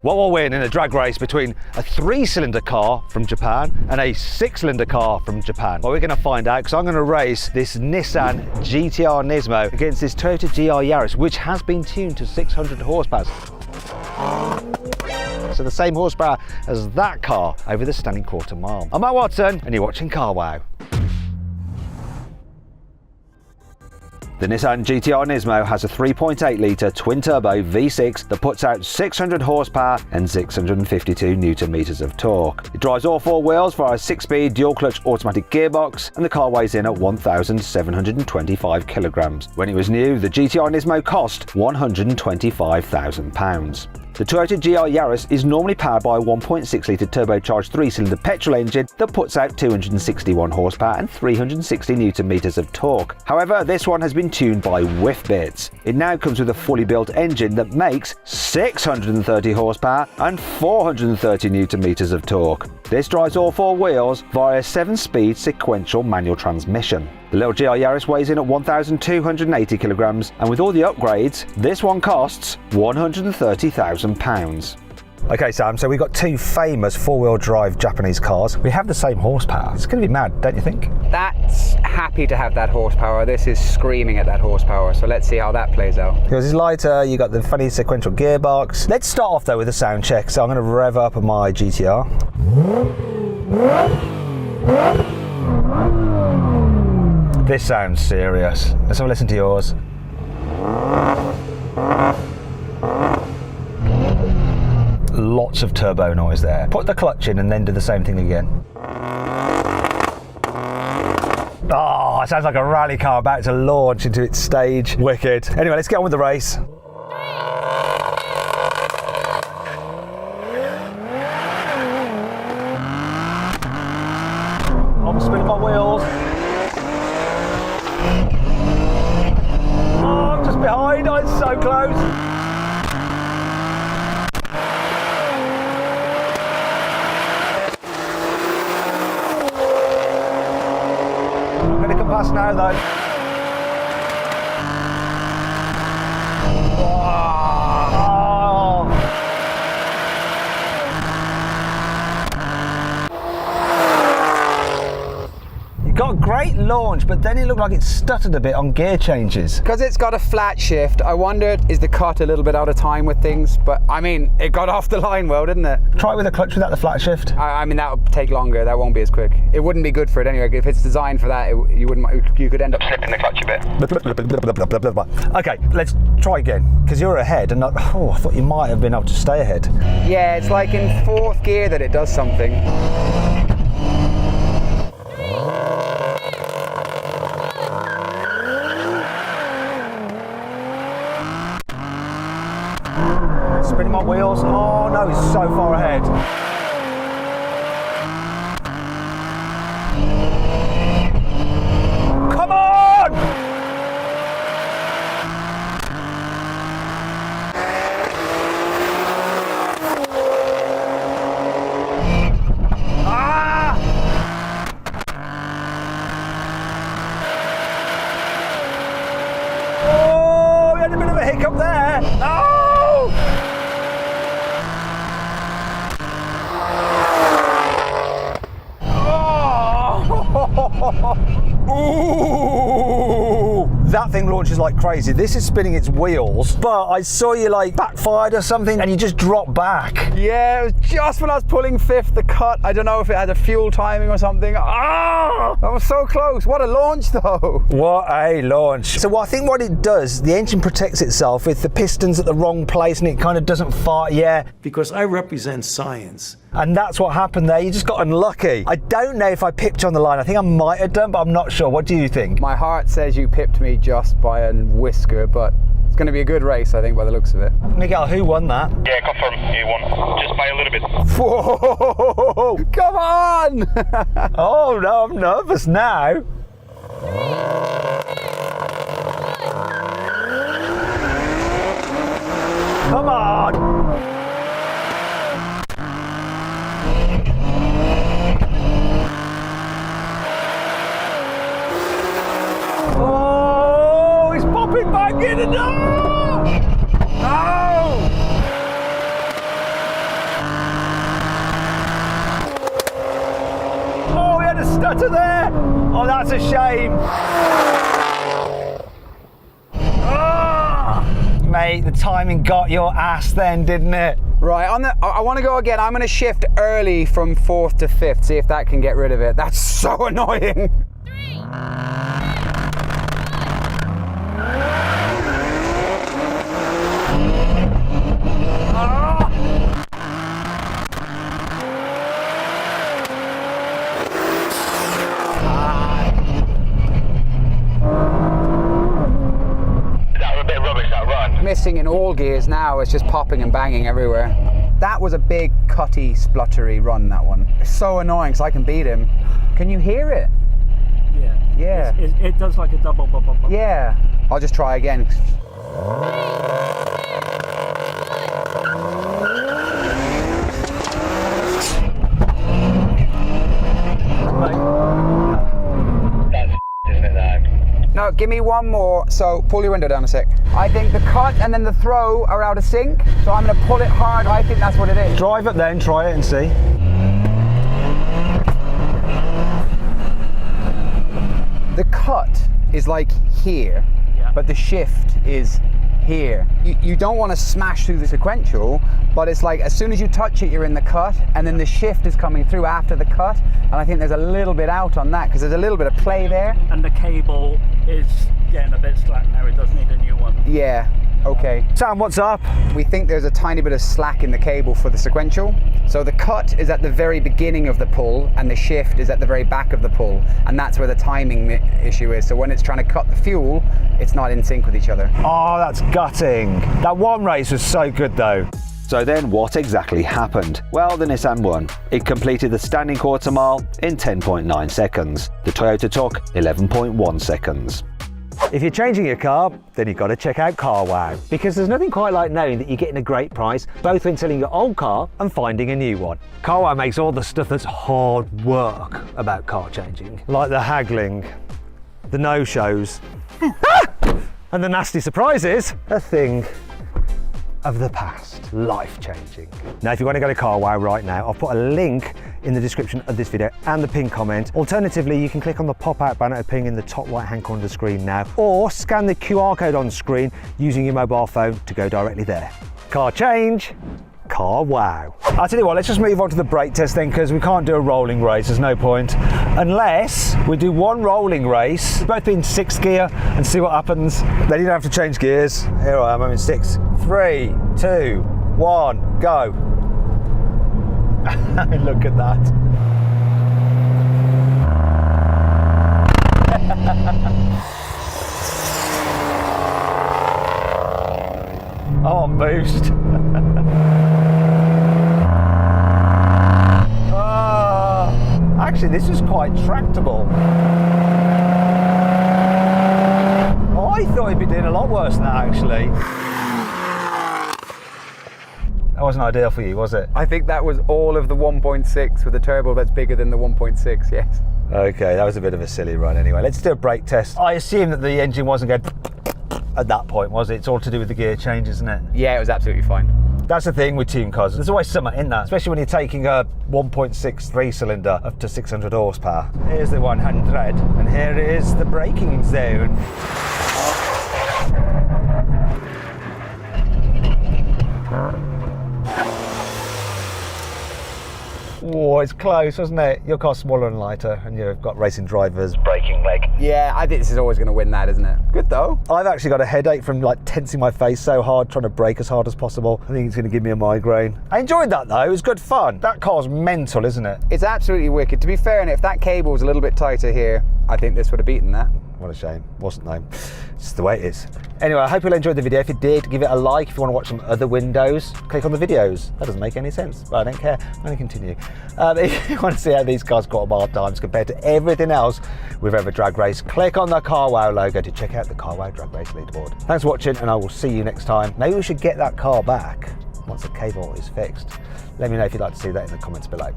Well, we'll win in a drag race between a 3-cylinder car from Japan and a 6-cylinder car from Japan. Well, we're going to find out, because I'm going to race this Nissan GTR Nismo against this Toyota GR Yaris, which has been tuned to 600 horsepower. So the same horsepower as that car over the stunning quarter mile. I'm Matt Watson, and you're watching Carwow. The Nissan GTR Nismo has a 3.8 litre twin-turbo V6 that puts out 600 horsepower and 652 Nm of torque. It drives all 4 wheels via a 6-speed dual-clutch automatic gearbox, and the car weighs in at 1,725 kilograms. When it was new, the GTR Nismo cost £125,000. The Toyota GR Yaris is normally powered by a 1.6 litre turbocharged 3-cylinder petrol engine that puts out 261 horsepower and 360 Nm of torque. However, this one has been tuned by Whifbitz. It now comes with a fully built engine that makes 630 horsepower and 430 Nm of torque. This drives all 4 wheels via a 7-speed sequential manual transmission. The little GR Yaris weighs in at 1,280 kilograms, and with all the upgrades, this one costs £130,000. Okay, Sam, so we've got 2 famous 4-wheel drive Japanese cars. We have the same horsepower. It's going to be mad, don't you think? That's happy to have that horsepower. This is screaming at that horsepower, so let's see how that plays out. Because it's lighter, you got the funny sequential gearbox. Let's start off though with a sound check. So I'm going to rev up my GTR. This sounds serious. Let's have a listen to yours. Lots of turbo noise there. Put the clutch in and then do the same thing again. Oh, it sounds like a rally car about to launch into its stage. Wicked. Anyway, let's get on with the race. I'm spinning my wheels. Oh, I'm just behind. Oh, it's so close. I'm going to come past now, though. Got a great launch, but then it looked like it stuttered a bit on gear changes. Because it's got a flat shift, I wondered, is the cut a little bit out of time with things? But I mean, it got off the line well, didn't it? Try it with a clutch without the flat shift. I mean, that'll take longer. That won't be as quick. It wouldn't be good for it anyway. If it's designed for that, you could end up slipping the clutch a bit. Okay, let's try again. Because you're ahead, and I thought you might have been able to stay ahead. Yeah, it's like in 4th gear that it does something. Spinning my wheels. Oh no, he's so far ahead. Come on! Ah! Oh, we had a bit of a hiccup there. Oh! Ooh, that thing launches like crazy. This is spinning its wheels, but I saw you like backfired or something and you just dropped back. Yeah, it was just when I was pulling 5th, the cut. I don't know if it had a fuel timing or something. Ah, that was so close. What a launch though. What a launch. So I think what it does, the engine protects itself with the pistons at the wrong place and it kind of doesn't fire. Yeah. Because I represent science. And that's what happened there. You just got unlucky. I don't know if I pipped you on the line. I think I might have done, but I'm not sure. What do you think? My heart says you pipped me just by a whisker, but it's going to be a good race, I think, by the looks of it. Miguel, who won that? Yeah, confirm. You won. Just by a little bit. Whoa! Come on! Oh no, I'm nervous now. Come on! Oh, he's popping back in and no! out of there! Oh, that's a shame. Oh, mate, the timing got your ass then, didn't it? Right, I want to go again. I'm going to shift early from 4th to 5th, see if that can get rid of it. That's so annoying. 3. Missing in all gears now, it's just popping and banging everywhere. That was a big cutty spluttery run, that one. It's so annoying because I can beat him. Can you hear it? Yeah. Yeah. It does like a double bump. Yeah. I'll just try again. No, give me one more. So pull your window down a sec. I think the cut and then the throw are out of sync. So I'm going to pull it hard. I think that's what it is. Drive it then, try it and see. The cut is like here, but the shift is here. You don't want to smash through the sequential, but it's like as soon as you touch it, you're in the cut, and then the shift is coming through after the cut. And I think there's a little bit out on that because there's a little bit of play there. And the cable is getting a bit slack now. It does need a new one. Yeah. Okay. Sam, what's up? We think there's a tiny bit of slack in the cable for the sequential. So the cut is at the very beginning of the pull and the shift is at the very back of the pull. And that's where the timing issue is. So when it's trying to cut the fuel, it's not in sync with each other. Oh, that's gutting. That one race was so good though. So then what exactly happened? Well, the Nissan won. It completed the standing quarter mile in 10.9 seconds. The Toyota took 11.1 seconds. If you're changing your car, then you've got to check out Carwow, because there's nothing quite like knowing that you're getting a great price, both when selling your old car and finding a new one. Carwow makes all the stuff that's hard work about car changing, like the haggling, the no-shows, and the nasty surprises, a thing of the past, life-changing. Now, if you want to go to Carwow right now, I've put a link in the description of this video and the pinned comment. Alternatively, you can click on the pop-out banner appearing in the top right-hand corner of the screen now, or scan the QR code on screen using your mobile phone to go directly there. Car change, Carwow. I'll tell you what, let's just move on to the brake test then, because we can't do a rolling race, there's no point. Unless we do one rolling race, both in 6th gear, and see what happens. Then you don't have to change gears. Here I am, I'm in 6. 3, 2, 1, go. Look at that. Oh, boost. Actually, this is quite tractable. Oh, I thought he'd be doing a lot worse than that, actually. That wasn't ideal for you, was it? I think that was all of the 1.6 with a turbo that's bigger than the 1.6, yes. Okay, that was a bit of a silly run anyway. Let's do a brake test. I assume that the engine wasn't going at that point, was it? It's all to do with the gear change, isn't it? Yeah, it was absolutely fine. That's the thing with tune cars. There's always something in that, especially when you're taking a 1.6 3-cylinder up to 600 horsepower. Here's the 100, and here is the braking zone. Oh, it's close, wasn't it? Your car's smaller and lighter, and you've got racing drivers' braking leg. Yeah, I think this is always going to win that, isn't it? Good though. I've actually got a headache from like tensing my face so hard, trying to brake as hard as possible. I think it's going to give me a migraine. I enjoyed that though, it was good fun. That car's mental, isn't it? It's absolutely wicked. To be fair, and if that cable was a little bit tighter here, I think this would have beaten that. What a shame. Wasn't though. It's just the way it is. Anyway, I hope you'll enjoy the video. If you did, give it a like. If you want to watch some other windows, click on the videos. That doesn't make any sense, but I don't care. I'm going to continue. If you want to see how these cars got bar times compared to everything else we've ever drag raced, click on the Carwow logo to check out the Carwow drag race leaderboard. Thanks for watching, and I will see you next time. Maybe we should get that car back once the cable is fixed. Let me know if you'd like to see that in the comments below.